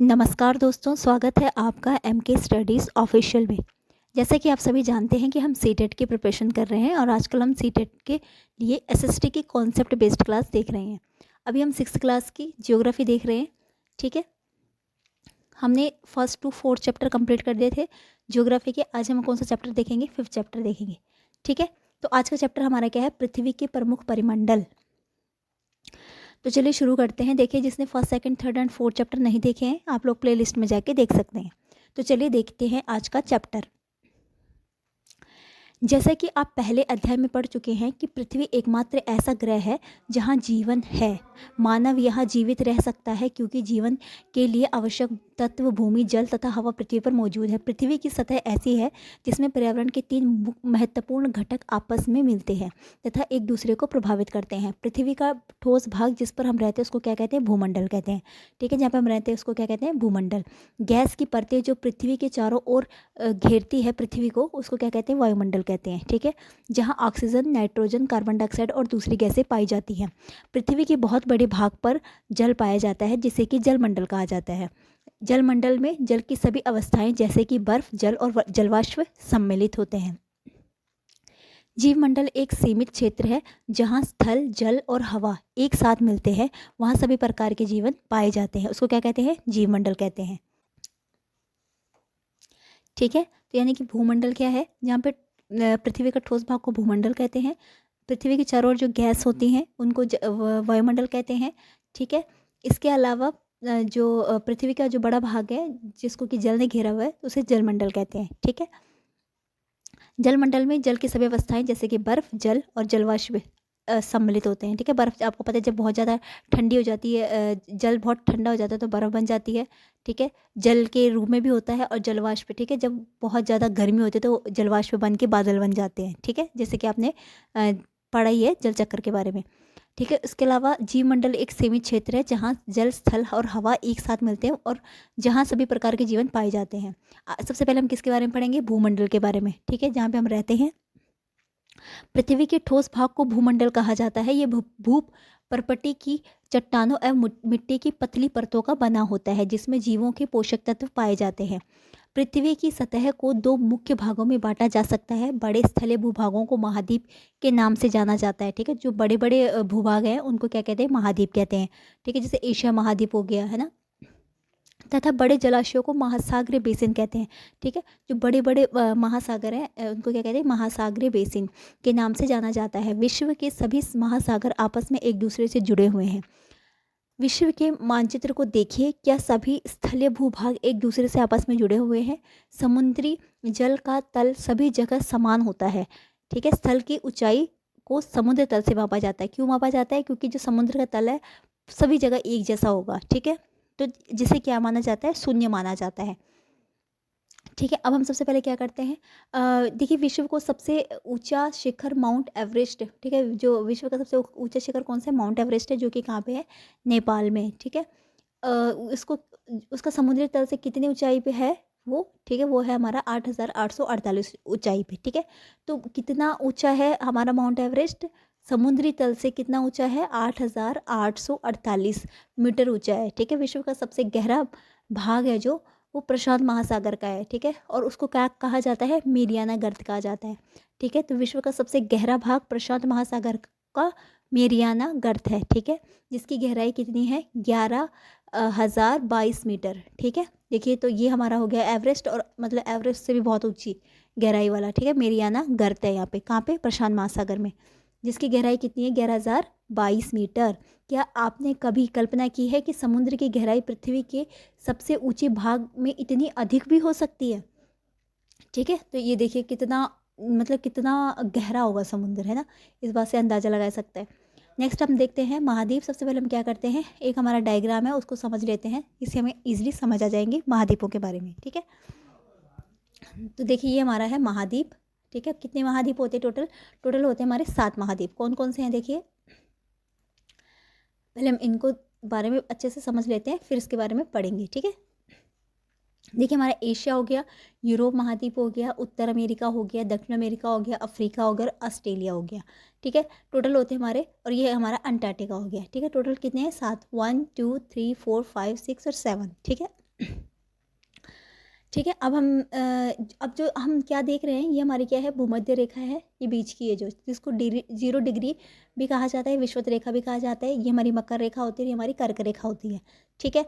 नमस्कार दोस्तों, स्वागत है आपका एमके स्टडीज़ ऑफिशियल में। जैसा कि आप सभी जानते हैं कि हम सीटेट की प्रिपरेशन कर रहे हैं और आजकल हम सीटेट के लिए एसएसटी की कॉन्सेप्ट बेस्ड क्लास देख रहे हैं। अभी हम 6th क्लास की जियोग्राफी देख रहे हैं। ठीक है, हमने first to fourth chapter complete कर दिए थे जियोग्राफी के। आज हम कौन सा चैप्टर देखेंगे? 5th चैप्टर देखेंगे। ठीक है, तो आज का चैप्टर हमारा क्या है? पृथ्वी के प्रमुख परिमंडल। तो चलिए शुरू करते हैं। देखिए, जिसने first second third and fourth chapter नहीं देखे हैं, आप लोग प्लेलिस्ट में जाके देख सकते हैं। तो चलिए देखते हैं आज का चैप्टर। जैसा कि आप पहले अध्याय में पढ़ चुके हैं कि पृथ्वी एकमात्र ऐसा ग्रह है जहां जीवन है। मानव यहां जीवित रह सकता है क्योंकि जीवन के लिए आवश्यक तत्व भूमि, जल तथा हवा पृथ्वी पर मौजूद है। पृथ्वी की सतह ऐसी है जिसमें पर्यावरण के 3 महत्वपूर्ण घटक आपस में मिलते हैं तथा एक दूसरे को प्रभावित करते हैं। पृथ्वी का ठोस भाग जिस पर हम रहते हैं उसको क्या कहते हैं? भूमंडल कहते हैं। ठीक है, जहाँ पर हम रहते हैं उसको क्या कहते हैं? भूमंडल। गैस की परतें जो पृथ्वी के चारों ओर घेरती है पृथ्वी को, उसको क्या कहते हैं? वायुमंडल कहते हैं। ठीक है, जहाँ ऑक्सीजन, नाइट्रोजन, कार्बन डाइऑक्साइड और दूसरी गैसें पाई जाती हैं। पृथ्वी के बहुत बड़े भाग पर जल पाया जाता है जिसे कि जलमंडल कहा जाता है। जलमंडल में जल की सभी अवस्थाएं जैसे कि बर्फ, जल और जलवाष्प सम्मिलित होते हैं। जीवमंडल एक सीमित क्षेत्र है जहाँ स्थल, जल और हवा एक साथ मिलते हैं। वहाँ सभी प्रकार के जीवन पाए जाते हैं। उसको क्या कहते हैं? जीवमंडल कहते हैं। ठीक है, तो यानी कि भूमंडल क्या है? जहाँ पे पृथ्वी का ठोस भाग को भूमंडल कहते हैं। पृथ्वी के चारों ओर जो गैस होती हैं उनको वायुमंडल कहते हैं। ठीक है, इसके अलावा जो पृथ्वी का जो बड़ा भाग है जिसको कि जल ने घेरा हुआ है उसे जलमंडल कहते हैं। ठीक है, जलमंडल में जल की सभी अवस्थाएं जैसे कि बर्फ, जल और जलवाष्प सम्मिलित होते हैं। ठीक है, बर्फ़ आपको पता है जब बहुत ज़्यादा ठंडी हो जाती है, जल बहुत ठंडा हो जाता है तो बर्फ़ बन जाती है। ठीक है, जल के रूप में भी होता है और जलवाष्प। ठीक है, जब बहुत ज़्यादा गर्मी होती है तो जलवाष्प बन के बादल बन जाते हैं। ठीक है, जैसे कि आपने पढ़ा ही है जल चक्र के बारे में। ठीक है, इसके अलावा जीवमंडल एक सीमित क्षेत्र है जहाँ जल, स्थल और हवा एक साथ मिलते हैं और जहाँ सभी प्रकार के जीवन पाए जाते हैं। सबसे पहले हम किसके बारे में पढ़ेंगे? भूमंडल के बारे में। ठीक है, जहाँ पे हम रहते हैं। पृथ्वी के ठोस भाग को भूमंडल कहा जाता है। ये भू परपटी की चट्टानों एवं मिट्टी की पतली परतों का बना होता है जिसमें जीवों के पोषक तत्व पाए जाते हैं। पृथ्वी की सतह को 2 मुख्य भागों में बांटा जा सकता है। बड़े स्थलीय भूभागों को महाद्वीप के नाम से जाना जाता है। ठीक है, जो बड़े बड़े भूभाग हैं उनको क्या कहते हैं? महाद्वीप कहते हैं। ठीक है, जैसे एशिया महाद्वीप हो गया है ना, तथा बड़े जलाशयों को महासागरीय बेसिन कहते हैं। ठीक है, जो बड़े बड़े महासागर हैं उनको क्या कहते हैं? महासागरीय बेसिन के नाम से जाना जाता है। विश्व के सभी महासागर आपस में एक दूसरे से जुड़े हुए हैं। विश्व के मानचित्र को देखिए, क्या सभी स्थलीय भूभाग एक दूसरे से आपस में जुड़े हुए हैं? समुद्री जल का तल सभी जगह समान होता है। ठीक है, स्थल की ऊंचाई को समुद्र तल से मापा जाता है। क्यों मापा जाता है? क्योंकि जो समुद्र का तल है सभी जगह एक जैसा होगा। ठीक है, तो जिसे क्या माना जाता है? शून्य माना जाता है। ठीक है, अब हम सबसे पहले क्या करते हैं? देखिए, विश्व को सबसे ऊंचा शिखर माउंट एवरेस्ट। ठीक है, जो विश्व का सबसे ऊंचा शिखर कौन सा है? माउंट एवरेस्ट है, जो कि कहाँ पे है? नेपाल में। ठीक है, उसको उसका समुद्री तल से कितनी ऊंचाई पे है वो? ठीक है, वो है हमारा 8,848 ऊंचाई पे। ठीक है, तो कितना ऊंचा है हमारा माउंट एवरेस्ट? समुद्री तल से कितना ऊंचा है? 8,848 मीटर ऊंचा है। ठीक है, विश्व का सबसे गहरा भाग है जो, वो प्रशांत महासागर का है। ठीक है, और उसको क्या कहा जाता है? मेरियाना गर्त कहा जाता है। ठीक है, तो विश्व का सबसे गहरा भाग प्रशांत महासागर का मेरियाना गर्त है। ठीक है, जिसकी गहराई कितनी है? 11,022 मीटर। ठीक है, देखिए, तो ये हमारा हो गया एवरेस्ट, और मतलब एवरेस्ट से भी बहुत ऊंची गहराई वाला। ठीक है, मेरियाना गर्त है यहाँ पे। कहाँ पे? प्रशांत महासागर में, जिसकी गहराई कितनी है? 11,022 मीटर। क्या आपने कभी कल्पना की है कि समुद्र की गहराई पृथ्वी के सबसे ऊंचे भाग में इतनी अधिक भी हो सकती है? ठीक है, तो ये देखिए कितना, मतलब कितना गहरा होगा समुद्र, है ना? इस बात से अंदाज़ा लगा सकते हैं। नेक्स्ट हम देखते हैं महाद्वीप। सबसे पहले हम क्या करते हैं? एक हमारा डायग्राम है उसको समझ लेते हैं, इससे हमें ईजिली समझ आ जाएंगे महाद्वीपों के बारे में। ठीक है, तो देखिए ये हमारा है महाद्वीप। ठीक है, कितने महाद्वीप होते हैं टोटल? टोटल होते हैं हमारे 7 महाद्वीप। कौन कौन से हैं? देखिए, पहले हम इनको बारे में अच्छे से समझ लेते हैं, फिर इसके बारे में पढ़ेंगे। ठीक है, देखिए हमारा एशिया हो गया, यूरोप महाद्वीप हो गया, उत्तर अमेरिका हो गया, दक्षिण अमेरिका हो गया, अफ्रीका हो गया, ऑस्ट्रेलिया हो गया। ठीक है, टोटल होते हैं हमारे, और ये हमारा अंटार्कटिका हो गया। ठीक है, टोटल कितने हैं? 7। 1 2 3 4 5 6 और 7। ठीक है, ठीक है। अब जो हम क्या देख रहे हैं, ये हमारी क्या है, भूमध्य रेखा है, ये बीच की है, जो जिसको 0 डिग्री भी कहा जाता है, विषुवत रेखा भी कहा जाता है। ये हमारी मकर रेखा होती है, ये हमारी कर्क रेखा होती है। ठीक है।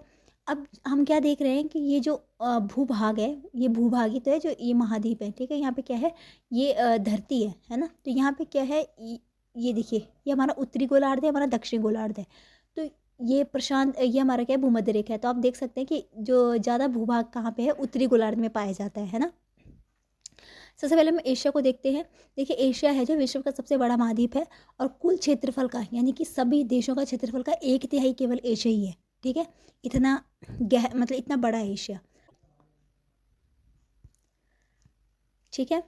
अब हम क्या देख रहे हैं कि ये जो भूभाग है, ये भूभाग ही तो है, जो ये महाद्वीप है। ठीक है। यहाँ पे क्या है, ये धरती है ना। तो यहाँ पे क्या है, ये देखिए, ये हमारा उत्तरी गोलार्ध है, हमारा दक्षिणी गोलार्ध है। तो ये ये हमारा क्या है, भूमध्य रेखा है। तो आप देख सकते हैं कि जो ज़्यादा भूभाग कहाँ पे है, उत्तरी गोलार्ध में पाया जाता है ना। सबसे पहले हम एशिया को देखते हैं। देखिए, एशिया है जो विश्व का सबसे बड़ा महाद्वीप है, और कुल क्षेत्रफल का, यानी कि सभी देशों का क्षेत्रफल का 1/3 केवल एशिया ही है। ठीक है। इतना मतलब इतना बड़ा है एशिया। ठीक है।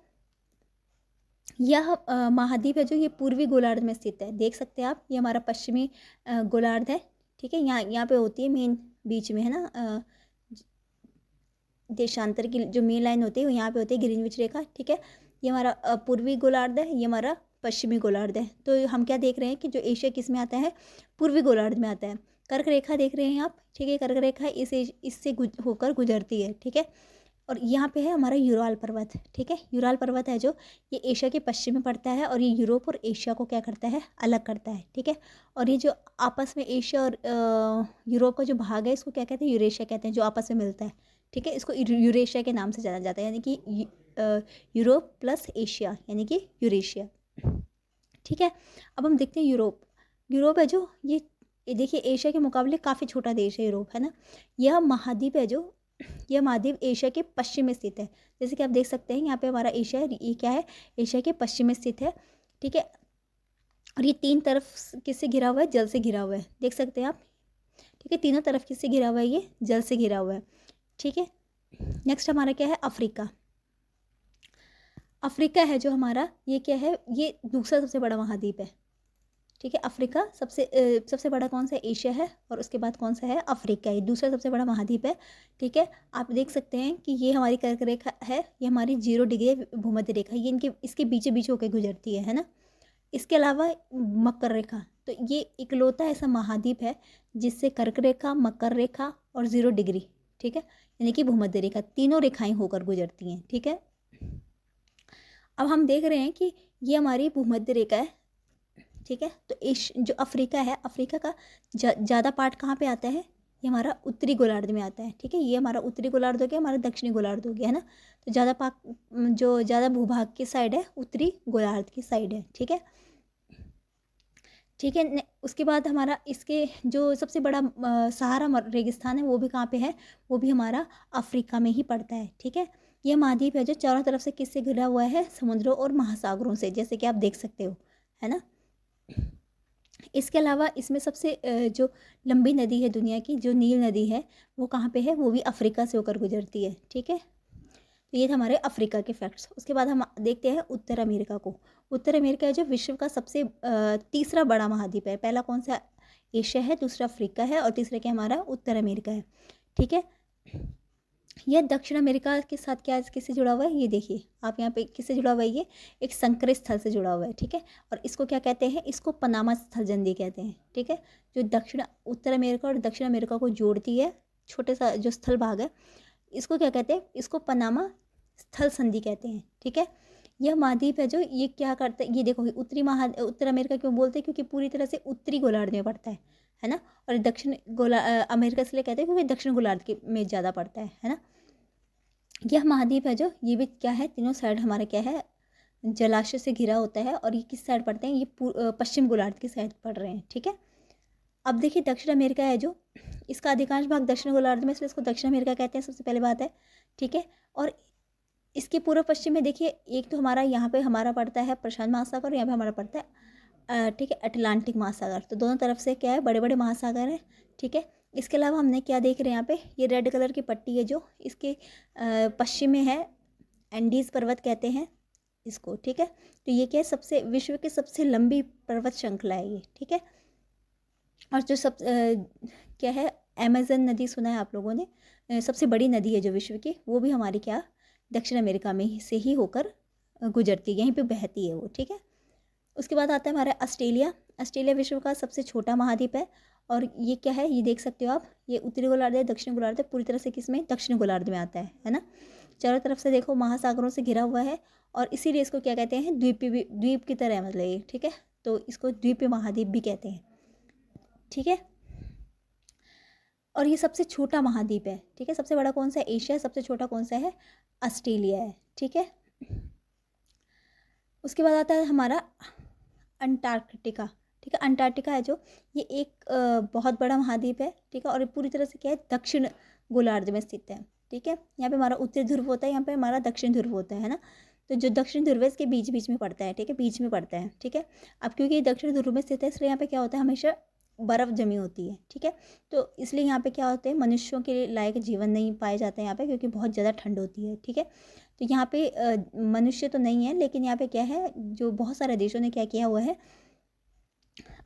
यह महाद्वीप है जो, ये पूर्वी गोलार्ध में स्थित है। देख सकते हैं आप, ये हमारा पश्चिमी गोलार्ध है। ठीक है। यहाँ पे होती है मेन, बीच में है ना, देशांतर की जो मेन लाइन होती है वो यहाँ पे होती है, ग्रीनविच रेखा। ठीक है। ये हमारा पूर्वी गोलार्ध है, ये हमारा पश्चिमी गोलार्ध है। तो हम क्या देख रहे हैं कि जो एशिया किस में आता है, पूर्वी गोलार्ध में आता है। कर्क रेखा देख रहे हैं आप। ठीक है। कर्क रेखा इससे होकर गुजरती है। ठीक है। और यहाँ पे है हमारा यूराल पर्वत। ठीक है। यूराल पर्वत है जो, ये एशिया के पश्चिम में पड़ता है, और ये यूरोप और एशिया को क्या करता है, अलग करता है। ठीक है। और ये जो आपस में एशिया और यूरोप का जो भाग है, इसको क्या कहते हैं, यूरेशिया कहते हैं, जो आपस में मिलता है। ठीक है। इसको यूरेशिया के नाम से जाना जाता है, यानी कि यूरोप प्लस एशिया, यानी कि यूरेशिया। ठीक है। अब हम देखते हैं यूरोप। यूरोप है जो, ये देखिए, एशिया के मुकाबले काफ़ी छोटा देश है यूरोप, है ना। यह महाद्वीप है जो, यह महाद्वीप एशिया के पश्चिम में स्थित है। जैसे कि आप देख सकते हैं, यहाँ पे हमारा एशिया है, ये क्या है, एशिया के पश्चिम में स्थित है। ठीक है। और ये 3 तरफ किससे घिरा हुआ है, जल से घिरा हुआ है। देख सकते हैं आप। ठीक है। तीनों तरफ किससे घिरा हुआ है, ये जल से घिरा हुआ है। ठीक है। नेक्स्ट हमारा क्या है, अफ्रीका। अफ्रीका है जो हमारा, ये क्या है, ये दूसरा सबसे बड़ा महाद्वीप है। ठीक है। अफ्रीका सबसे बड़ा कौन सा है, एशिया है, और उसके बाद कौन सा है, अफ्रीका। ये दूसरा सबसे बड़ा महाद्वीप है। ठीक है। आप देख सकते हैं कि ये हमारी कर्क रेखा है, ये हमारी 0 डिग्री भूमध्य रेखा, ये इसके बीचों बीच होकर गुजरती है ना। इसके अलावा मकर रेखा, तो ये इकलौता ऐसा महाद्वीप है जिससे कर्क रेखा, मकर रेखा और 0 डिग्री, ठीक है, यानी कि भूमध्य रेखा, तीनों रेखाएं होकर गुजरती हैं। ठीक है। अब हम देख रहे हैं कि ये हमारी भूमध्य रेखा है। ठीक है। तो जो अफ्रीका है, अफ्रीका का ज़्यादा पार्ट कहाँ पे आता है, ये हमारा उत्तरी गोलार्ध में आता है। ठीक है। ये हमारा उत्तरी गोलार्ध हो गया, हमारा दक्षिणी गोलार्ध हो गया, है ना। तो जो ज़्यादा भूभाग की साइड है, उत्तरी गोलार्ध की साइड है। ठीक है। ठीक है। उसके बाद हमारा इसके जो सबसे बड़ा सहारा रेगिस्तान है, वो भी कहाँ पे है, वो भी हमारा अफ्रीका में ही पड़ता है। ठीक है। यह महाद्वीप है जो चारों तरफ से किससे घिरा हुआ है, समुद्रों और महासागरों से, जैसे कि आप देख सकते हो, है ना। इसके अलावा इसमें सबसे जो लंबी नदी है दुनिया की, जो नील नदी है, वो कहाँ पे है, वो भी अफ्रीका से होकर गुजरती है। ठीक है। तो ये थे हमारे अफ्रीका के फैक्ट्स। उसके बाद हम देखते हैं उत्तर अमेरिका को। उत्तर अमेरिका है जो विश्व का सबसे तीसरा बड़ा महाद्वीप है। पहला कौन सा, एशिया है, दूसरा अफ्रीका है, और तीसरा क्या हमारा उत्तर अमेरिका है। ठीक है। यह दक्षिण अमेरिका के साथ क्या किससे जुड़ा हुआ है, ये देखिए आप यहाँ पे किससे जुड़ा हुआ है, ये एक संकरित स्थल से जुड़ा हुआ है। ठीक है। और इसको क्या कहते हैं, इसको पनामा स्थल संधि कहते हैं। ठीक है। जो उत्तर अमेरिका और दक्षिण अमेरिका को जोड़ती है, छोटे सा जो स्थल भाग है, इसको क्या कहते हैं, इसको पनामा स्थल संधि कहते हैं। ठीक है। यह महाद्वीप है जो, ये क्या करता है, ये देखो, उत्तर अमेरिका क्यों बोलते हैं, क्योंकि पूरी तरह से उत्तरी गोलार्ध में पड़ता है ना। और दक्षिण अमेरिका इसलिए कहते हैं क्योंकि दक्षिण गोलार्ध के में ज़्यादा पड़ता है ना। यह महाद्वीप है जो, ये भी क्या है, तीनों साइड हमारा क्या है, जलाशय से घिरा होता है। और ये किस साइड पड़ते हैं, ये पश्चिम गोलार्ध की साइड पड़ रहे हैं। ठीक है। अब देखिए, दक्षिण अमेरिका है जो, इसका अधिकांश भाग दक्षिण गोलार्ध में, इसलिए इसको दक्षिण अमेरिका कहते हैं, सबसे पहली बात है। ठीक है। और इसके पूर्व पश्चिम में देखिए, एक तो हमारा यहाँ पे हमारा पड़ता है प्रशांत महासागर, और यहाँ पे हमारा पड़ता है ठीक है, अटलांटिक महासागर। तो दोनों तरफ से क्या है, बड़े बड़े महासागर हैं। ठीक है। इसके अलावा हमने क्या देख रहे हैं यहाँ पे, ये रेड कलर की पट्टी है जो इसके पश्चिम में है, एंडीज़ पर्वत कहते हैं इसको। ठीक है। तो ये क्या है, विश्व की सबसे लंबी पर्वत श्रृंखला है ये। ठीक है। और जो क्या है, अमेज़न नदी सुना है आप लोगों ने, सबसे बड़ी नदी है जो विश्व की, वो भी हमारी क्या, दक्षिण अमेरिका में से ही होकर गुजरती है, यहीं पे बहती है वो। ठीक है। उसके बाद आता है हमारा ऑस्ट्रेलिया। ऑस्ट्रेलिया विश्व का सबसे छोटा महाद्वीप है, और ये क्या है, ये देख सकते हो आप, ये उत्तरी गोलार्ध है, दक्षिणी गोलार्ध है, पूरी तरह से किसमें, दक्षिणी गोलार्ध में आता है ना। चारों तरफ से देखो महासागरों से घिरा हुआ है, और इसीलिए इसको क्या कहते हैं, द्वीप की तरह है, मतलब ये, ठीक है। तो इसको द्वीपीय महाद्वीप भी कहते हैं, ठीक है। और ये सबसे छोटा महाद्वीप है, ठीक है। सबसे बड़ा कौन सा है, एशिया, सबसे छोटा कौन सा है, ऑस्ट्रेलिया है, ठीक है। उसके बाद आता है हमारा अंटार्कटिका, ठीक है। अंटार्कटिका है जो, ये एक बहुत बड़ा महाद्वीप है, ठीक है। और ये पूरी तरह से क्या है, दक्षिण गोलार्ध में स्थित है, ठीक है। यहाँ पे हमारा उत्तरी ध्रुव होता है, यहाँ पे हमारा दक्षिण ध्रुव होता है ना। तो जो दक्षिण ध्रुव है इसके बीच बीच में पड़ता है, ठीक है, बीच में पड़ता है, ठीक है। अब क्योंकि ये दक्षिण ध्रुव में स्थित है, इसलिए यहाँ पे क्या होता है, हमेशा बर्फ़ जमी होती है, ठीक है। तो इसलिए यहाँ पे क्या होते हैं, मनुष्यों के लायक जीवन नहीं पाए जाते हैं यहाँ पे, क्योंकि बहुत ज़्यादा ठंड होती है, ठीक है। तो यहाँ पे मनुष्य तो नहीं है, लेकिन यहाँ पे क्या है, जो बहुत सारे देशों ने क्या किया हुआ है,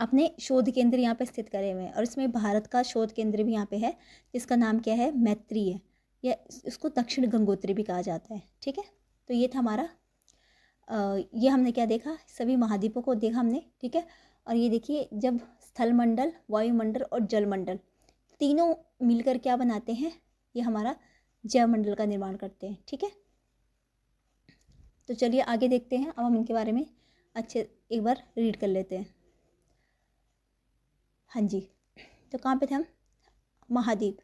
अपने शोध केंद्र यहाँ पे स्थित करे हुए हैं। और इसमें भारत का शोध केंद्र भी यहाँ पे है, जिसका नाम क्या है, मैत्री है, या इसको दक्षिण गंगोत्री भी कहा जाता है, ठीक है। तो ये था हमारा ये हमने क्या देखा, सभी महाद्वीपों को देखा हमने, ठीक है। और ये देखिए, जब स्थलमंडल, वायुमंडल और जलमंडल तीनों मिलकर क्या बनाते हैं, ये हमारा जैवमंडल का निर्माण करते हैं, ठीक है। तो चलिए आगे देखते हैं, अब हम इनके बारे में अच्छे एक बार रीड कर लेते हैं। हाँ जी, तो कहाँ पे थे हम, महाद्वीप।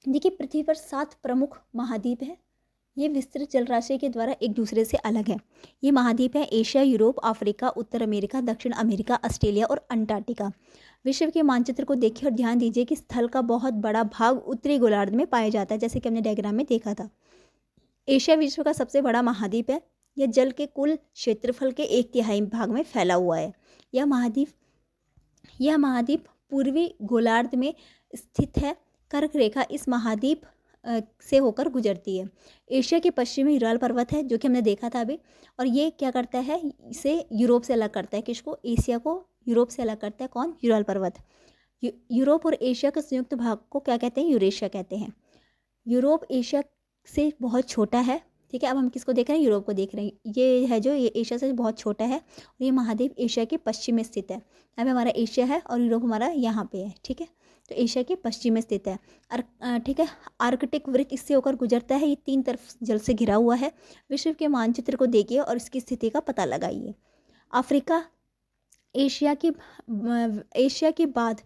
देखिए, पृथ्वी पर 7 प्रमुख महाद्वीप हैं। ये विस्तृत जलराशि के द्वारा एक दूसरे से अलग है। ये महाद्वीप है एशिया, यूरोप, अफ्रीका, उत्तर अमेरिका, दक्षिण अमेरिका, ऑस्ट्रेलिया और अंटार्कटिका। विश्व के मानचित्र को देखिए और ध्यान दीजिए कि स्थल का बहुत बड़ा भाग उत्तरी गोलार्ध में पाया जाता है, जैसे कि हमने डायग्राम में देखा था। एशिया विश्व का सबसे बड़ा महाद्वीप है। यह जल के कुल क्षेत्रफल के 1/3 भाग में फैला हुआ है। यह महाद्वीप पूर्वी गोलार्ध में स्थित है। कर्क रेखा इस महाद्वीप से होकर गुजरती है। एशिया के पश्चिम में यूराल पर्वत है, जो कि हमने देखा था अभी, और ये क्या करता है, इसे यूरोप से अलग करता है। किसको, एशिया को यूरोप से अलग करता है, कौन, यूराल पर्वत। यूरोप और एशिया के संयुक्त भाग को क्या कहते हैं, यूरेशिया कहते हैं। यूरोप एशिया से बहुत छोटा है, ठीक है। अब हम किसको देख रहे हैं, यूरोप को देख रहे हैं। ये है जो, ये एशिया से बहुत छोटा है, और ये महाद्वीप एशिया के पश्चिम में स्थित है। यहाँ पे हमारा एशिया है और यूरोप हमारा यहाँ पे है, ठीक है। तो एशिया के पश्चिम में स्थित है, ठीक है। आर्कटिक वृत्त इससे होकर गुजरता है। ये 3 तरफ जल से घिरा हुआ है। विश्व के मानचित्र को देखिए और इसकी स्थिति का पता लगाइए। अफ्रीका एशिया के बाद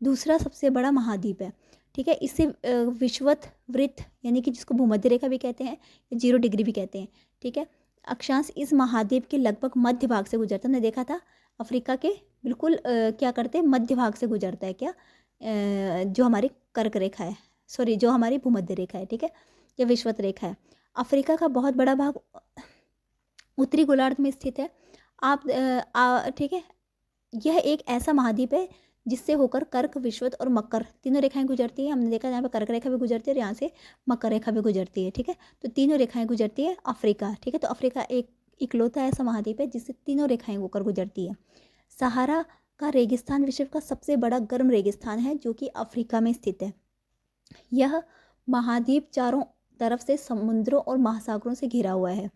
दूसरा सबसे बड़ा महाद्वीप है, ठीक है। इसे विषुवत वृत्त, यानी कि जिसको भूमध्य रेखा भी कहते हैं, 0 डिग्री भी कहते हैं, ठीक है। अक्षांश इस महाद्वीप के लगभग मध्य भाग से गुजरता है। हमने देखा था अफ्रीका के बिल्कुल क्या करते हैं, मध्य भाग से गुजरता है, क्या जो हमारी कर्क रेखा है, सॉरी, जो हमारी भूमध्य रेखा है, ठीक है, या विषुवत रेखा है। अफ्रीका का बहुत बड़ा भाग उत्तरी गोलार्ध में स्थित है। ठीक है। यह एक ऐसा महाद्वीप है जिससे होकर कर्क, विषुवत और मकर तीनों रेखाएं गुजरती है। हमने देखा यहाँ पे कर्क रेखा भी गुजरती है और यहाँ से मकर रेखा भी गुजरती है, ठीक है। तो तीनों रेखाएं गुजरती है अफ्रीका, ठीक है। तो अफ्रीका एक इकलौता ऐसा महाद्वीप है जिससे तीनों रेखाएं होकर गुजरती है। सहारा का रेगिस्तान विश्व का सबसे बड़ा गर्म रेगिस्तान है, जो कि अफ्रीका में स्थित है। यह महाद्वीप चारों तरफ से समुद्रों और महासागरों से घिरा हुआ है।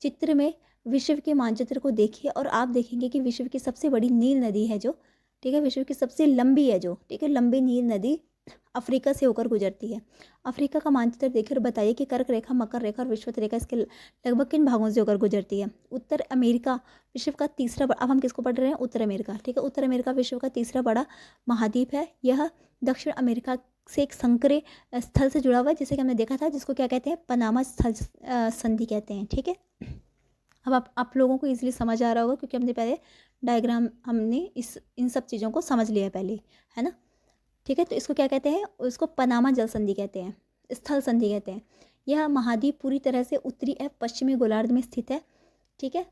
चित्र में विश्व के मानचित्र को देखिए और आप देखेंगे कि विश्व की सबसे बड़ी नील नदी है जो, ठीक है, विश्व की सबसे लंबी है जो, ठीक है, लंबी नील नदी अफ्रीका से होकर गुजरती है। अफ्रीका का मानचित्र देखिए और बताइए कि कर्क रेखा, मकर रेखा और विषुवत रेखा इसके लगभग किन भागों से होकर गुजरती है। उत्तर अमेरिका विश्व का तीसरा अब हम किसको पढ़ रहे हैं, उत्तर अमेरिका, ठीक है। उत्तर अमेरिका विश्व का तीसरा बड़ा महाद्वीप है। यह दक्षिण अमेरिका से एक संकरे स्थल से जुड़ा हुआ है, जैसे कि हमने देखा था, जिसको क्या कहते हैं, पनामा स्थल संधि कहते हैं, ठीक है। अब आप लोगों को इजीली समझ आ रहा होगा, क्योंकि हमने पहले डायग्राम हमने इन सब चीज़ों को समझ लिया है पहले, है ना, ठीक है। तो इसको क्या कहते हैं, इसको पनामा जल संधि कहते हैं, स्थल संधि कहते हैं। यह महाद्वीप पूरी तरह से उत्तरी एवं पश्चिमी गोलार्ध में स्थित है, ठीक है।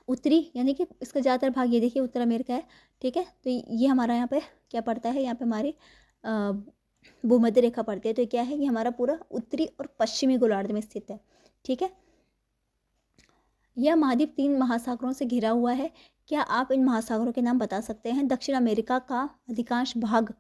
उत्तरी यानी कि इसका ज़्यादातर भाग ये देखिए उत्तर अमेरिका है, ठीक है। तो ये हमारा यहाँ पे क्या पड़ता है, यहाँ पे हमारी भूमध्य रेखा पड़ती है। तो क्या है, ये हमारा पूरा उत्तरी और पश्चिमी गोलार्ध में स्थित है, ठीक है। यह महाद्वीप 3 महासागरों से घिरा हुआ है। क्या आप इन महासागरों के नाम बता सकते हैं। दक्षिण अमेरिका का अधिकांश भाग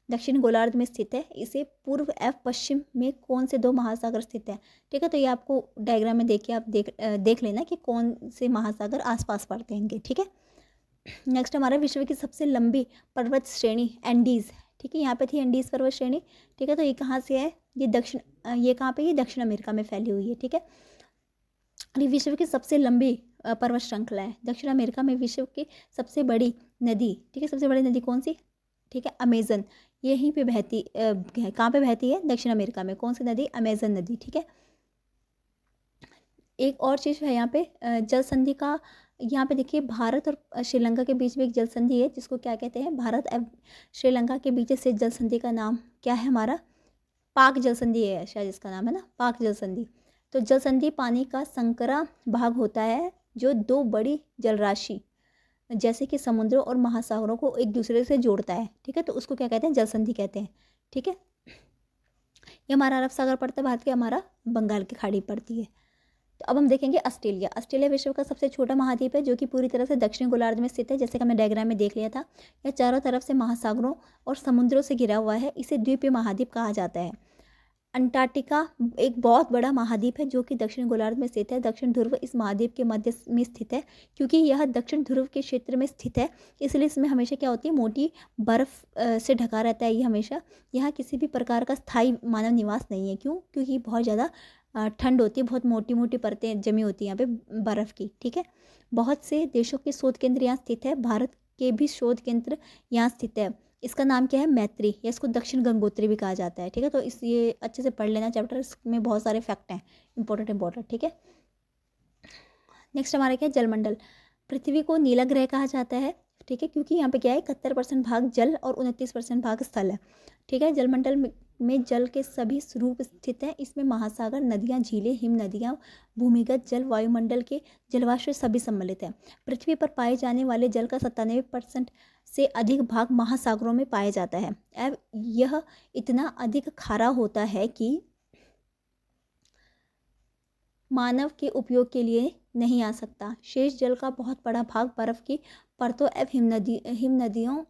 दक्षिण गोलार्ध में स्थित है। इसे पूर्व एवं पश्चिम में कौन से 2 महासागर स्थित है, ठीक है। तो ये आपको डायग्राम में देखिए, आप देख लेना कि कौन से महासागर आसपास पड़ते हैं, ठीक है। नेक्स्ट हमारा विश्व की सबसे लंबी पर्वत श्रेणी एंडीज़, ठीक है, यहाँ पे थी एंडीज़ पर्वत श्रेणी, ठीक है। तो ये कहाँ से है, ये ये कहाँ पे, ये दक्षिण अमेरिका में फैली हुई है, ठीक है। और ये विश्व की सबसे लंबी पर्वत श्रृंखला है। दक्षिण अमेरिका में विश्व की सबसे बड़ी नदी, ठीक है, सबसे बड़ी नदी कौन सी, ठीक है, अमेजन, यहीं पे बहती है। कहाँ पे बहती है, दक्षिण अमेरिका में। कौन सी नदी, अमेजन नदी, ठीक है। एक और चीज़ है यहाँ पे जल संधि का, यहाँ पे देखिए भारत और श्रीलंका के बीच में एक जल संधि है जिसको क्या कहते हैं, भारत एवं श्रीलंका के बीच से जल संधि का नाम क्या है हमारा, पाक जल संधि है शायद इसका नाम है ना, पाक जल संधि। तो जल संधि पानी का संकरा भाग होता है जो दो बड़ी जलराशि जैसे कि समुद्रों और महासागरों को एक दूसरे से जोड़ता है, ठीक है। तो उसको क्या कहते हैं, जल संधि कहते हैं, ठीक है। ये हमारा अरब सागर पड़ता है भारत के, हमारा बंगाल की खाड़ी पड़ती है। तो अब हम देखेंगे ऑस्ट्रेलिया। ऑस्ट्रेलिया विश्व का सबसे छोटा महाद्वीप है जो कि पूरी तरह से दक्षिण गोलार्ध में स्थित है, जैसे कि हमने डायग्राम में देख लिया था। यह चारों तरफ से महासागरों और समुद्रों से घिरा हुआ है। इसे द्वीपीय महाद्वीप कहा जाता है। अंटार्कटिका एक बहुत बड़ा महाद्वीप है जो कि दक्षिण गोलार्ध में स्थित है। दक्षिण ध्रुव इस महाद्वीप के मध्य में स्थित है। क्योंकि यह दक्षिण ध्रुव के क्षेत्र में स्थित है इसलिए इसमें हमेशा क्या होती है, मोटी बर्फ़ से ढका रहता है ये हमेशा। यहाँ किसी भी प्रकार का स्थायी मानव निवास नहीं है। क्यों, क्योंकि बहुत ज़्यादा ठंड होती है, बहुत मोटी मोटी परतें जमी होती हैं यहाँ पे बर्फ़ की, ठीक है। बहुत से देशों के शोध केंद्र यहाँ स्थित है। भारत के भी शोध केंद्र यहाँ स्थित है। इसका नाम क्या है, मैत्री, या इसको दक्षिण गंगोत्री भी कहा जाता है, ठीक है। तो इस ये अच्छे से पढ़ लेना चैप्टर, इसमें बहुत सारे फैक्ट हैं इंपॉर्टेंट, ठीक है। नेक्स्ट हमारा क्या है, जलमंडल। पृथ्वी को नीला ग्रह कहा जाता है, ठीक है, क्योंकि यहाँ पे क्या है 71% भाग जल और 29% भाग स्थल है, ठीक है। जलमंडल में जल के सभी स्वरूप स्थित हैं। इसमें महासागर, नदियाँ, झीलें, हिम नदियाँ, भूमिगत जल, वायुमंडल के जलवाष्प सभी सम्मिलित हैं। पृथ्वी पर पाए जाने वाले जल का 97% से अधिक भाग महासागरों में पाया जाता है। अब यह इतना अधिक खारा होता है कि मानव के उपयोग के लिए नहीं आ सकता। शेष जल का बहुत बड़ा भाग बर्फ़ की परतों एवं हिम नदियों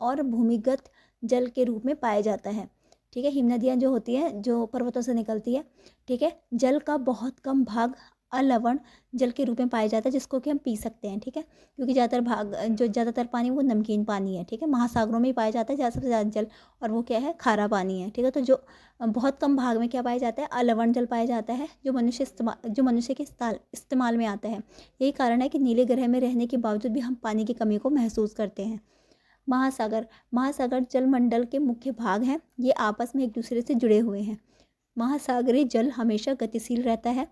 और भूमिगत जल के रूप में पाया जाता है, ठीक है। हिम नदियाँ जो होती हैं जो पर्वतों से निकलती है, ठीक है। जल का बहुत कम भाग अलवण जल के रूप में पाया जाता है जिसको कि हम पी सकते हैं, ठीक है। क्योंकि ज़्यादातर पानी वो नमकीन पानी है, ठीक है। महासागरों में ही पाया जाता है ज़्यादा से ज़्यादा जल, और वो क्या है, खारा पानी है, ठीक है। तो जो बहुत कम भाग में क्या पाया जाता है, अलवण जल पाया जाता है जो मनुष्य के इस्तेमाल में आता है। यही कारण है कि नीले ग्रह में रहने के बावजूद भी हम पानी की कमी को महसूस करते हैं। महासागर जलमंडल के मुख्य भाग हैं। ये आपस में एक दूसरे से जुड़े हुए हैं। महासागरीय जल हमेशा गतिशील रहता है।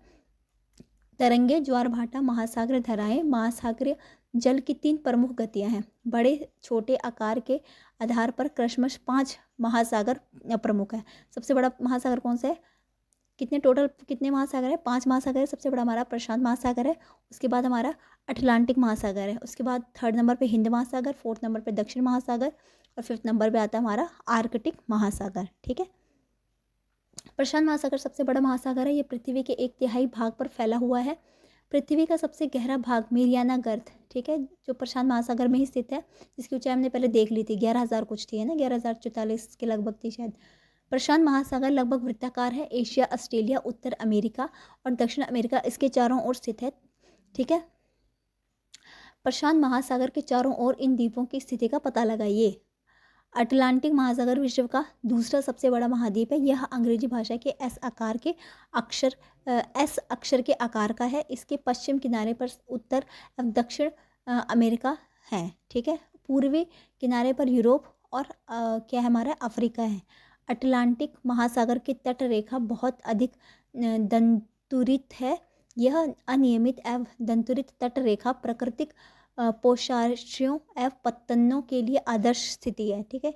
तरंगे, ज्वार भाटा, महासागरीय धाराएं। महासागरीय जल की 3 प्रमुख गतियां हैं। बड़े छोटे आकार के आधार पर क्रमशः 5 महासागर प्रमुख है। सबसे बड़ा महासागर कौन सा है, कितने महासागर है, 5 महासागर है। सबसे बड़ा हमारा प्रशांत महासागर है, उसके बाद हमारा अटलांटिक महासागर है, उसके बाद 3rd नंबर पे हिंद महासागर, 4th नंबर पे दक्षिण महासागर, और 5th नंबर पे आता है हमारा आर्कटिक महासागर, ठीक है। प्रशांत महासागर सबसे बड़ा महासागर है। ये पृथ्वी के 1/3 भाग पर फैला हुआ है। पृथ्वी का सबसे गहरा भाग मेरियाना गर्त, ठीक है, जो प्रशांत महासागर में ही स्थित है, जिसकी ऊंचाई हमने पहले देख ली थी, 11,000 कुछ थी, है ना, 11,044 के लगभग थी शायद। प्रशांत महासागर लगभग वृत्ताकार है। एशिया, ऑस्ट्रेलिया, उत्तर अमेरिका और दक्षिण अमेरिका इसके चारों ओर स्थित है, ठीक है। प्रशांत महासागर के चारों ओर इन द्वीपों की स्थिति का पता लगाइए। अटलांटिक महासागर विश्व का दूसरा सबसे बड़ा महाद्वीप है। यह अंग्रेजी भाषा के एस अक्षर के आकार का है। इसके पश्चिम किनारे पर उत्तर एवं दक्षिण अमेरिका है, ठीक है। पूर्वी किनारे पर यूरोप और क्या है हमारा, अफ्रीका है। अटलांटिक महासागर की तट रेखा बहुत अधिक दंतुरित है। यह अनियमित एवं दंतुरित तट रेखा प्राकृतिक पोषाशियों एवं पत्तनों के लिए आदर्श स्थिति है, ठीक है।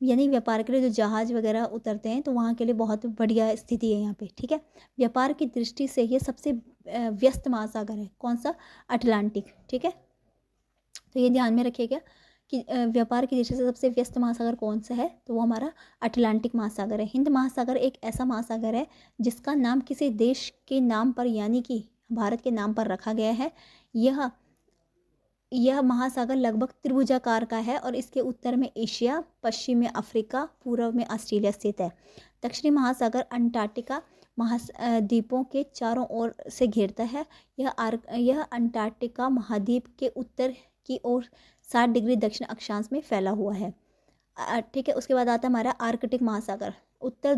यानी व्यापार के लिए जो जहाज वगैरह उतरते हैं तो वहाँ के लिए बहुत बढ़िया स्थिति है यहाँ पे, ठीक है। व्यापार की दृष्टि से ये सबसे व्यस्त महासागर है। कौन सा, अटलांटिक, ठीक है। तो ये ध्यान में रखिएगा कि व्यापार की दृष्टि से सबसे व्यस्त महासागर कौन सा है, तो वो हमारा अटलांटिक महासागर है। हिंद महासागर एक ऐसा महासागर है जिसका नाम किसी देश के नाम पर यानी कि भारत के नाम पर रखा गया है। यह महासागर लगभग त्रिभुजाकार का है और इसके उत्तर में एशिया, पश्चिम में अफ्रीका, पूर्व में ऑस्ट्रेलिया स्थित है। दक्षिणी महासागर अंटार्कटिका महाद्वीपों के चारों ओर से घेरता है। यह अंटार्कटिका महाद्वीप के उत्तर की ओर 60 डिग्री दक्षिण अक्षांश में फैला हुआ है। ठीक है, उसके बाद आता है हमारा आर्कटिक महासागर। उत्तर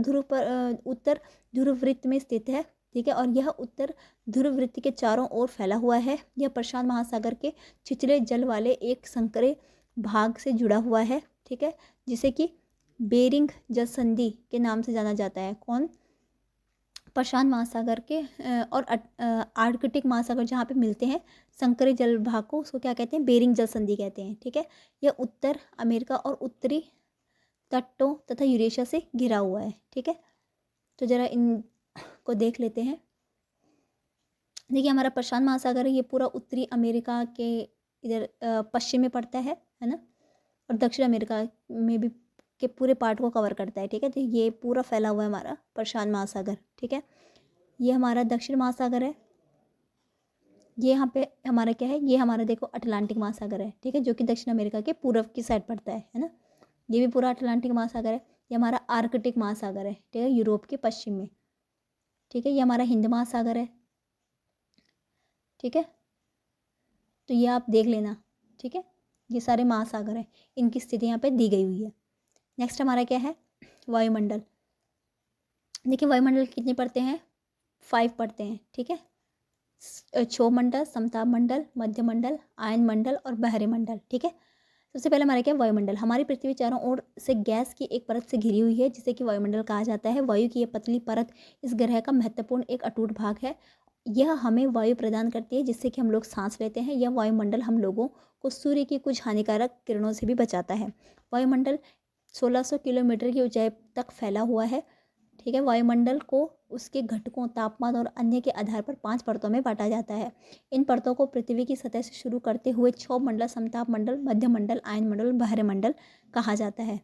ध्रुव वृत्त में स्थित है। ठीक है, और यह उत्तर ध्रुव वृत्त के चारों ओर फैला हुआ है। यह प्रशांत महासागर के छिछले जल वाले एक संकरे भाग से जुड़ा हुआ है। ठीक है, जिसे कि बेरिंग जलसंधि के नाम से जाना जाता है। कौन? प्रशांत महासागर के और आर्कटिक महासागर जहाँ पे मिलते हैं संकरे जल भाग को, उसको क्या कहते हैं? बेरिंग जलसंधि कहते हैं। ठीक है, यह उत्तर अमेरिका और उत्तरी तटों तथा यूरेशिया से घिरा हुआ है। ठीक है, तो जरा इनको देख लेते हैं। देखिए, हमारा प्रशांत महासागर है, ये पूरा उत्तरी अमेरिका के इधर पश्चिम में पड़ता है ना, और दक्षिण अमेरिका में भी के पूरे पार्ट को कवर करता है। ठीक है, तो ये पूरा फैला हुआ है हमारा प्रशांत महासागर। ठीक है, ये हमारा दक्षिण महासागर है। ये यहाँ पे हमारा क्या है? ये हमारा देखो अटलांटिक महासागर है। ठीक है, जो कि दक्षिण अमेरिका के पूर्व की साइड पड़ता है ना। ये भी पूरा अटलांटिक महासागर है। ये हमारा आर्कटिक महासागर है। ठीक है, यूरोप के पश्चिम में। ठीक है, ये हमारा हिंद महासागर है। ठीक है, तो ये आप देख लेना। ठीक है, ये सारे महासागर हैं, इनकी स्थिति यहाँ पे दी गई हुई है। नेक्स्ट हमारा क्या है? वायुमंडल। देखिए, वायुमंडल कितने पढ़ते हैं? 5 पढ़ते हैं। ठीक है, क्षोभमंडल, समताप मंडल, मध्य मंडल, आयन मंडल और बहरे मंडल। ठीक है, सबसे पहले हमारा क्या? वायुमंडल। हमारी पृथ्वी चारों ओर से गैस की एक परत से घिरी हुई है, जिसे कि वायुमंडल कहा जाता है। वायु की यह पतली परत इस ग्रह का महत्वपूर्ण एक अटूट भाग है। यह हमें वायु प्रदान करती है, जिससे कि हम लोग सांस लेते हैं। यह वायुमंडल हम लोगों को सूर्य की कुछ हानिकारक किरणों से भी बचाता है। वायुमंडल 1600 किलोमीटर की ऊंचाई तक फैला हुआ है। ठीक है, वायुमंडल को उसके घटकों, तापमान और अन्य के आधार पर 5 परतों में बांटा जाता है। इन परतों को पृथ्वी की सतह से शुरू करते हुए क्षोभ मंडल, समताप मंडल, मध्य मंडल, आयन मंडल, बहरे मंडल कहा जाता है।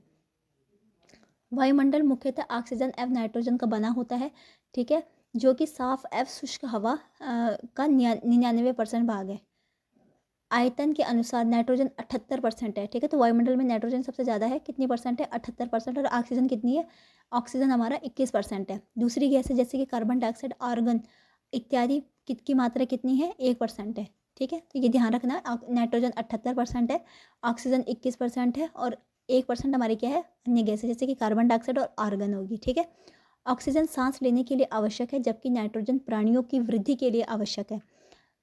वायुमंडल मुख्यतः ऑक्सीजन एवं नाइट्रोजन का बना होता है। ठीक है, जो कि साफ एवं शुष्क हवा का 99% भाग है। आयतन के अनुसार नाइट्रोजन 78% है। ठीक है, तो वायुमंडल में नाइट्रोजन सबसे ज़्यादा है। कितनी परसेंट है? 78%। और ऑक्सीजन कितनी है? ऑक्सीजन हमारा 21% है। दूसरी गैसें जैसे कि कार्बन डाइऑक्साइड, आर्गन इत्यादि की मात्रा कितनी है? 1% है। ठीक है, तो ये ध्यान रखना, नाइट्रोजन 78% है, ऑक्सीजन 21% है, और 1% हमारी क्या है? अन्य गैसें जैसे कि कार्बन डाइऑक्साइड और आर्गन होगी। ठीक है, ऑक्सीजन सांस लेने के लिए आवश्यक है, जबकि नाइट्रोजन प्राणियों की वृद्धि के लिए आवश्यक है।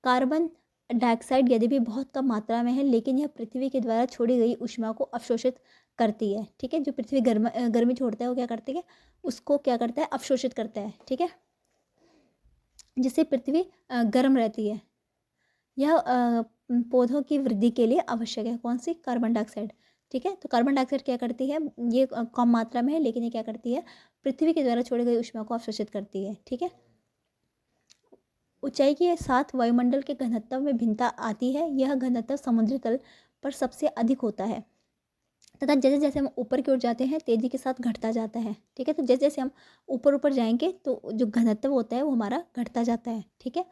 कार्बन डाइऑक्साइड यदि भी बहुत कम मात्रा में है, लेकिन यह पृथ्वी के द्वारा छोड़ी गई ऊष्मा को अवशोषित करती है। ठीक है, जो पृथ्वी गर्मी छोड़ता है वो क्या करती है? उसको क्या करता है? अवशोषित करता है। ठीक है, जिससे पृथ्वी गर्म रहती है। यह पौधों की वृद्धि के लिए आवश्यक है। कौन सी? Carbon dioxide. ठीक है, तो कार्बन डाइऑक्साइड क्या करती है? ये कम मात्रा में है, लेकिन ये क्या करती है? पृथ्वी के द्वारा छोड़ी गई ऊष्मा को अवशोषित करती है। ठीक है, ऊंचाई के साथ वायुमंडल के घनत्व में भिन्नता आती है। यह घनत्व समुद्री तल पर सबसे अधिक होता है तथा जैसे जैसे हम ऊपर की ओर जाते हैं तेजी के साथ घटता जाता है। ठीक है, तो जैसे जैसे हम ऊपर ऊपर जाएंगे तो जो घनत्व होता है वो हमारा घटता जाता है। ठीक है,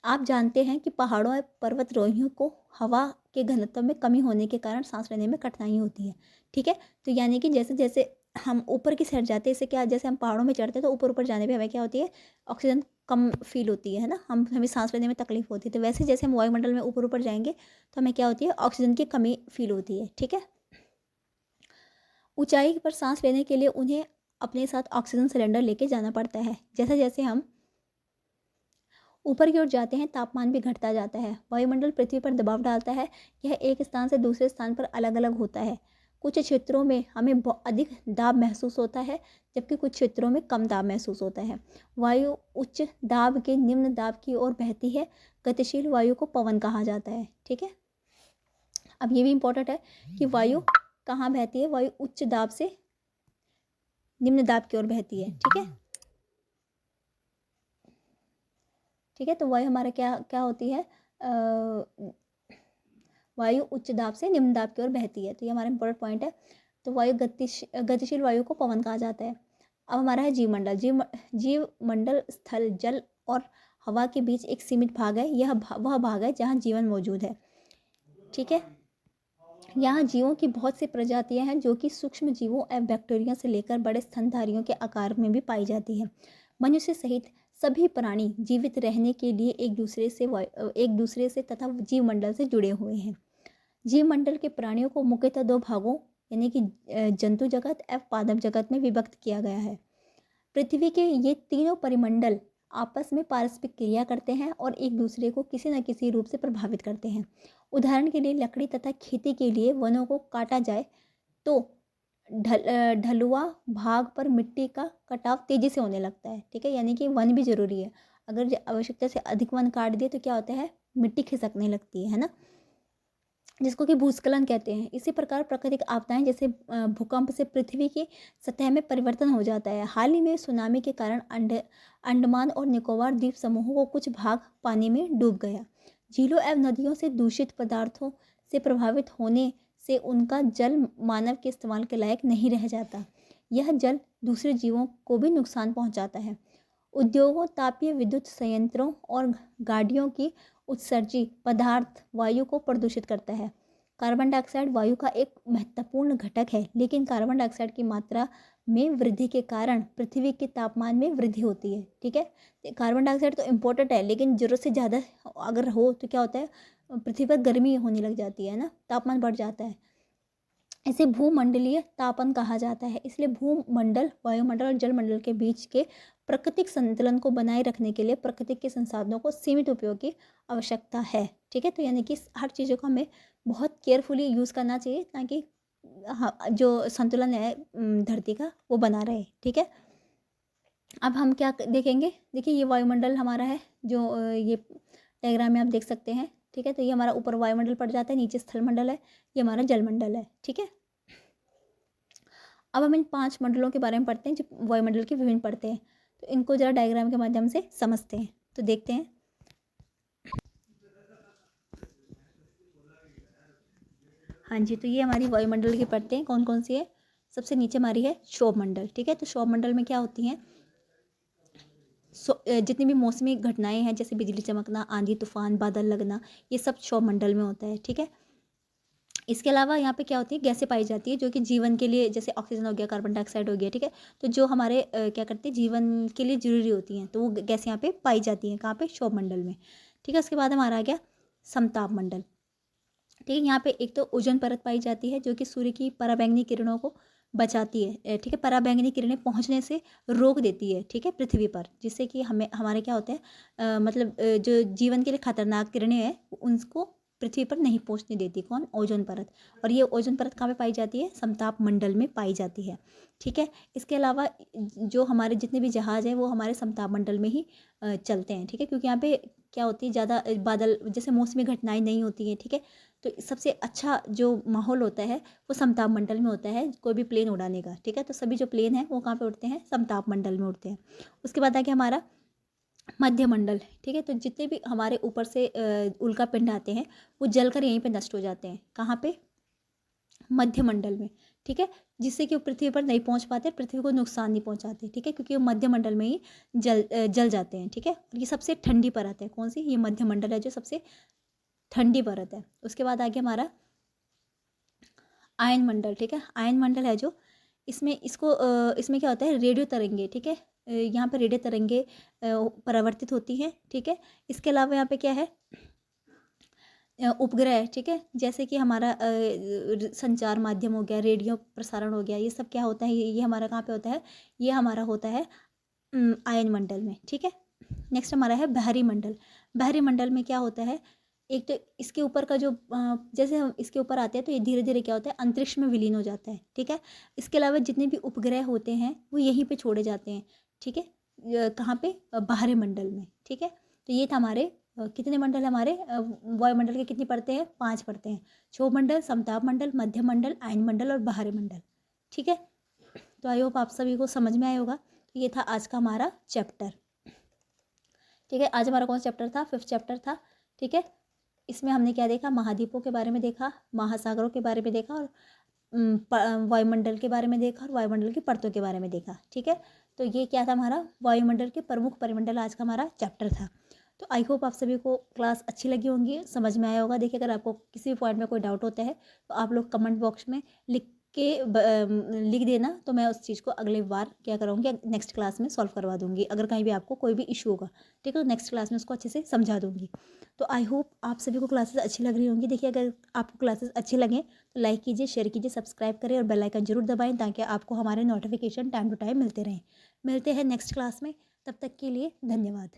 आप जानते हैं कि पहाड़ों और पर्वतारोहियों को हवा के घनत्व में कमी होने के कारण सांस लेने में कठिनाई होती है। ठीक है, तो यानी कि जैसे जैसे हम ऊपर की साइड जाते हैं, इससे क्या, जैसे हम पहाड़ों में चढ़ते हैं तो ऊपर ऊपर जाने पे हमें क्या होती है? ऑक्सीजन कम फील होती है ना, हमें सांस लेने में तकलीफ होती है। तो वैसे जैसे हम वायुमंडल में ऊपर ऊपर जाएंगे तो हमें क्या होती है? ऑक्सीजन की कमी फील होती है। ठीक है, ऊंचाई पर सांस लेने के लिए उन्हें अपने साथ ऑक्सीजन सिलेंडर लेके जाना पड़ता है। जैसे जैसे हम ऊपर की ओर जाते हैं तापमान भी घटता जाता है। वायुमंडल पृथ्वी पर दबाव डालता है। यह एक स्थान से दूसरे स्थान पर अलग अलग होता है। कुछ क्षेत्रों में हमें अधिक दाब महसूस होता है, जबकि कुछ क्षेत्रों में कम दाब महसूस होता है। वायु उच्च दाब के निम्न दाब की ओर बहती है। गतिशील वायु को पवन कहा जाता है। ठीक है, अब ये भी इंपॉर्टेंट है कि वायु कहाँ बहती है? वायु उच्च दाब से निम्न दाब की ओर बहती है। ठीक है, ठीक है, तो वायु हमारा क्या क्या होती है? वायु उच्च दाब से निम्न दाब की ओर बहती है। तो ये हमारा इंपॉर्टेंट पॉइंट है। तो वायु गतिशील वायु को पवन कहा जाता है। अब हमारा है जीवमंडल। जीव मंडल स्थल, जल और हवा के बीच एक सीमित भाग है। यह वह भाग है जहाँ जीवन मौजूद है। ठीक है, यहाँ जीवों की बहुत सी प्रजातियां हैं, जो कि सूक्ष्म जीवों एवं बैक्टीरिया से लेकर बड़े स्तनधारियों के आकार में भी पाई जाती है। मनुष्य सहित सभी प्राणी जीवित रहने के लिए एक दूसरे से तथा जीवमंडल से जुड़े हुए हैं। जीव मंडल के प्राणियों को मुख्यतः दो भागों यानी कि जंतु जगत एवं पादप जगत में विभक्त किया गया है। पृथ्वी के ये तीनों परिमंडल आपस में पारस्परिक क्रिया करते हैं और एक दूसरे को किसी न किसी रूप से प्रभावित करते हैं। उदाहरण के लिए लकड़ी तथा खेती के लिए वनों को काटा जाए तो ढलुआ भाग पर मिट्टी का कटाव तेजी से होने लगता है। ठीक है, यानी कि वन भी जरूरी है। अगर आवश्यकता से अधिक वन काट दिए तो क्या होता है, मिट्टी खिसकने लगती है ना, जिसको कि भूस्खलन कहते हैं। इसी प्रकार प्राकृतिक आपदाएं जैसे भूकंप से पृथ्वी की सतह में परिवर्तन हो जाता है। हाल ही में सुनामी के कारण अंडमान और निकोबार द्वीप समूहों को कुछ भाग पानी में डूब गया। झीलों एवं नदियों से दूषित पदार्थों से प्रभावित होने से उनका जल मानव के इस्तेमाल के लायक नहीं रह जाता। यह जल दूसरे जीवों को भी नुकसान पहुंचाता है। उद्योगों, तापीय विद्युत संयंत्रों और गाड़ियों की उत्सर्जित पदार्थ वायु को प्रदूषित करता है। कार्बन डाइऑक्साइड वायु का एक महत्वपूर्ण घटक है, लेकिन कार्बन डाइऑक्साइड की मात्रा में वृद्धि के कारण पृथ्वी के तापमान में वृद्धि होती है। ठीक है, कार्बन डाइऑक्साइड तो इम्पोर्टेंट है, लेकिन ज़रूरत से ज़्यादा अगर हो तो क्या होता है, पृथ्वी पर गर्मी होने लग जाती है ना, तापमान बढ़ जाता है। इसे भूमंडलीय तापन कहा जाता है। इसलिए भूमंडल, वायुमंडल और जलमंडल के बीच के प्राकृतिक संतुलन को बनाए रखने के लिए प्रकृति के संसाधनों को सीमित उपयोग की आवश्यकता है। ठीक है, तो यानी कि हर चीज़ों को हमें बहुत केयरफुली यूज़ करना चाहिए ताकि जो संतुलन है धरती का वो बना रहे। ठीक है, अब हम क्या देखेंगे, देखिए ये वायुमंडल हमारा है, जो ये डायग्राम में आप देख सकते हैं। ठीक है, तो ये हमारा ऊपर वायुमंडल पड़ जाता है, नीचे स्थलमंडल है, ये हमारा जलमंडल है। ठीक है, अब हम इन 5 मंडलों के बारे में पढ़ते हैं जो वायुमंडल के विभिन्न पढ़ते हैं। तो इनको जरा डायग्राम के माध्यम से समझते हैं। तो देखते हैं, हाँ जी, तो ये हमारी वायुमंडल की परतें हैं, कौन कौन सी है। सबसे नीचे हमारी है क्षोभमंडल। ठीक है, तो क्षोभमंडल में क्या होती हैं, जितनी भी मौसमी घटनाएं हैं जैसे बिजली चमकना, आंधी तूफान, बादल लगना, ये सब क्षोभमंडल में होता है। ठीक है, इसके अलावा यहाँ पे क्या होती है, गैसें पाई जाती है जो कि जीवन के लिए, जैसे ऑक्सीजन हो गया, कार्बन डाइऑक्साइड हो गया। ठीक है, तो जो हमारे क्या करते हैं, जीवन के लिए जरूरी होती हैं, तो वो गैस यहाँ पे पाई जाती हैं, कहाँ पे, क्षोभमंडल में। ठीक है, उसके बाद हमारा आ गया समताप मंडल। ठीक है, यहाँ पे एक तो ओजोन परत पाई जाती है जो कि सूर्य की पराबैंगनी किरणों को बचाती है। ठीक है, पराबैंगनी किरणें पहुँचने से रोक देती है। ठीक है, पृथ्वी पर, जिससे कि हमारे क्या होता है, मतलब जो जीवन के लिए खतरनाक किरणें हैं उनको पृथ्वी पर नहीं पहुंचने देती। कौन, ओजोन परत। और ये ओजोन परत कहाँ पे पाई जाती है, समताप मंडल में पाई जाती है। ठीक है, इसके अलावा जो हमारे जितने भी जहाज़ हैं वो हमारे समताप मंडल में ही चलते हैं। ठीक है, क्योंकि यहाँ पे क्या होती है, ज़्यादा बादल जैसे मौसमी घटनाएं नहीं होती हैं। ठीक है, तो सबसे अच्छा जो माहौल होता है वो समताप मंडल में होता है कोई भी प्लेन उड़ाने का। ठीक है, तो सभी जो प्लेन हैं वो कहाँ पे उड़ते हैं, समताप मंडल में उड़ते हैं। उसके बाद आ गया हमारा मध्य मंडल। ठीक है, तो जितने भी हमारे ऊपर से उल्का पिंड आते हैं वो जलकर यहीं पे नष्ट हो जाते हैं। कहाँ पे, मध्य मंडल में। ठीक है, जिससे कि वो पृथ्वी पर नहीं पहुंच पाते, पृथ्वी को नुकसान नहीं पहुंचाते। ठीक है, क्योंकि वो मध्य मंडल में ही जल जाते हैं। ठीक है, और ये सबसे ठंडी परत है, कौन सी, ये मध्य मंडल है जो सबसे ठंडी परत है। उसके बाद आ गया हमारा आयन मंडल। ठीक है, आयन मंडल है जो इसमें क्या होता है, रेडियो तरंगे। ठीक है, यहाँ पर रेडियो तरंगे परावर्तित होती हैं। ठीक है, इसके अलावा यहाँ पे क्या है, उपग्रह। ठीक है, जैसे कि हमारा संचार माध्यम हो गया, रेडियो प्रसारण हो गया, ये सब क्या होता है, ये हमारा कहाँ पे होता है, ये हमारा होता है आयन मंडल में। ठीक है, नेक्स्ट हमारा है बहरी मंडल। बहरी मंडल में क्या होता है, एक तो इसके ऊपर का जो जैसे हम इसके ऊपर आते हैं तो ये धीरे धीरे क्या होता है, अंतरिक्ष में विलीन हो जाता है। ठीक है, इसके अलावा जितने भी उपग्रह होते हैं वो यहीं पे छोड़े जाते हैं। ठीक है, कहाँ पे, बाहरी मंडल में। ठीक है, तो ये था हमारे कितने मंडल हमारे वायुमंडल के, कितनी परतें हैं, 5 परतें हैं। क्षोभमंडल, समताप मंडल, मध्य मंडल, आयन मंडल और बाहरी मंडल। ठीक है, तो आई होप आप सभी को समझ में आया होगा। तो ये था आज का हमारा चैप्टर। ठीक है, आज हमारा कौन सा चैप्टर था, 5th चैप्टर था। ठीक है, इसमें हमने क्या देखा, महाद्वीपों के बारे में देखा, महासागरों के बारे में देखा, और वायुमंडल के बारे में देखा, और वायुमंडल की परतों के बारे में देखा। ठीक है, तो ये क्या था हमारा वायुमंडल के प्रमुख परिमंडल आज का हमारा चैप्टर था। तो आई होप आप सभी को क्लास अच्छी लगी होंगी, समझ में आया होगा। देखिए, अगर आपको किसी भी पॉइंट में कोई डाउट होता है तो आप लोग कमेंट बॉक्स में लिख लिख देना, तो मैं उस चीज़ को अगले बार क्या करूँगी, नेक्स्ट क्लास में सॉल्व करवा दूँगी। अगर कहीं भी आपको कोई भी इशू होगा, ठीक है, तो नेक्स्ट क्लास में उसको अच्छे से समझा दूँगी। तो आई होप आप सभी को क्लासेस अच्छी लग रही होंगी। देखिए, अगर आपको क्लासेस अच्छी लगें तो लाइक कीजिए, शेयर कीजिए, सब्सक्राइब करें और बेल आइकन जरूर दबाएं, ताकि आपको हमारे नोटिफिकेशन टाइम टू टाइम मिलते रहें। मिलते हैं नेक्स्ट क्लास में, तब तक के लिए धन्यवाद।